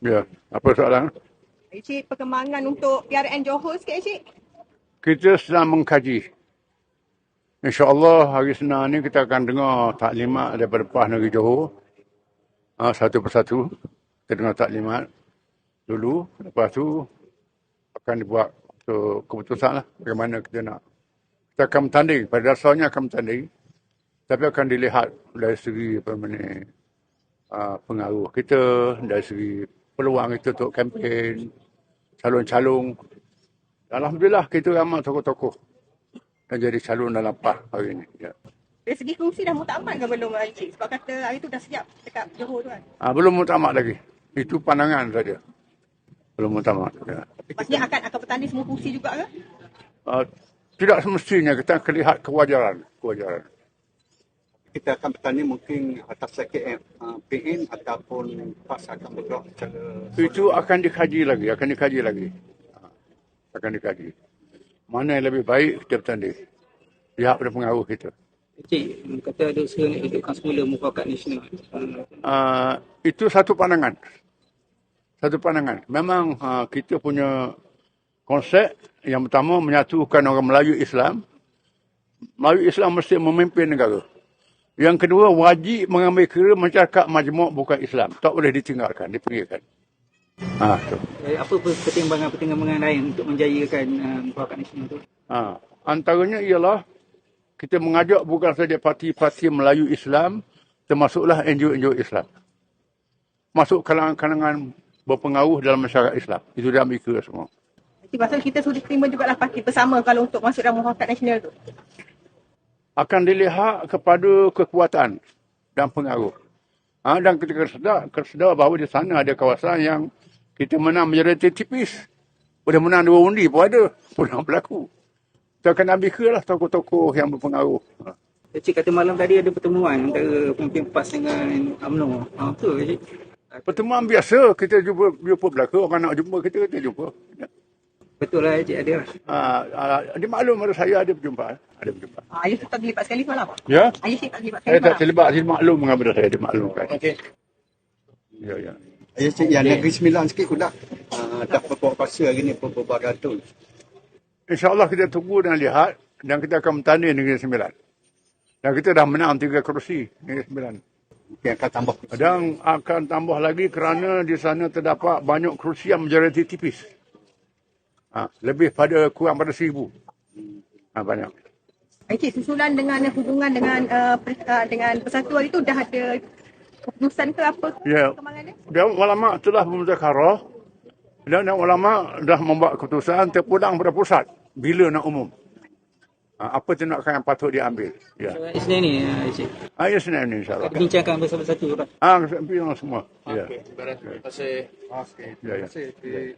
Ya, apa soalan? Encik, perkembangan untuk PRN Johor sikit, Encik. Kita sedang mengkaji. InsyaAllah hari Senin ni kita akan dengar taklimat daripada PAS Negeri Johor. Satu persatu. Kita dengar taklimat dulu. Lepas tu akan dibuat keputusan lah. Bagaimana kita nak. Kita akan bertanding. Pada dasarnya akan bertanding. Tapi akan dilihat dari segi pengaruh kita. Dari segi peluang kita untuk kempen. Calon-calon. Alhamdulillah kita ramai tokoh-tokoh yang jadi calon dalam PAS hari ini. Ya. Dari segi kerusi dah muktamad ke belum, Encik? Sebab kata hari tu dah siap dekat Johor tu kan. Belum muktamad lagi. Itu pandangan saja. Belum muktamad. Ya. Maksudnya akan bertanding semua kerusi juga ke? Tidak semestinya kita akan lihat kewajaran. Kita akan bertanding mungkin atas SKM PN ataupun PAS akan bergerak secara... Itu akan dikaji lagi. Akan dikaji. Mana yang lebih baik kita bertanding. Lihat pada pengaruh kita. Encik, kata ada usaha nak hidupkan semula mufakat nasional. Itu satu pandangan. Memang kita punya konsep yang pertama menyatukan orang Melayu Islam. Melayu Islam mesti memimpin negara. Yang kedua, wajib mengambil kira masyarakat majmuk bukan Islam. Tak boleh ditinggalkan, dipinggirkan. Apa pertimbangan lain untuk menjayakan mufakat nasional itu? Antaranya ialah kita mengajak bukan saja parti-parti Melayu Islam, termasuklah NGO-NGO Islam. Masuk kalangan-kalangan berpengaruh dalam masyarakat Islam. Itu dia ambil kira semua. Pasal kita sudah terima jugalah parti bersama kalau untuk masuk dalam mufakat nasional tu. Akan dilihat kepada kekuatan dan pengaruh. Dan kita kesedar bahawa di sana ada kawasan yang kita menang majoriti tipis. Boleh menang 2 undi pun ada. Pernah berlaku. Kita akan ambil ke lah tokoh-tokoh yang berpengaruh. Encik kata malam tadi ada pertemuan antara pemimpin PAS dengan UMNO. Betul, Encik? Pertemuan biasa. Kita jumpa belaka. Orang nak jumpa kita jumpa. Betul lah, Encik, ada. Dia maklum pada saya ada perjumpaan. Ayah tak terlibat sekali malam. Ya? Ayah tak terlibat sekali Saya tak malam. terlibat. Dia maklum dengan benda saya. Dia maklumkan. Okey. Ya. Encik, yang Negeri Sembilan sikit pula dah berbuat kuasa hari ni beberapa tu. InsyaAllah kita tunggu dan lihat. Dan kita akan bertanding Negeri Sembilan. Dan kita dah menang 3 kerusi Negeri Sembilan. Mungkin akan tambah. Dan akan tambah lagi kerana di sana terdapat banyak kerusi yang majoriti tipis. Lebih kurang pada 1,000. Banyak. Encik, susulan dengan hubungan dengan persatuan itu dah ada keputusan ke apa perkembangan dia? Dan ulama telah bermuzakharah dan ulama dah membuat keputusan terpulang pada pusat bila nak umum. Apa tindakan yang patut diambil. Ya. Isnin ni, Encik. Isnin ni insyaAllah. Bincangkan bersama-satu. Bincang semua. Okey, terima kasih. Ya.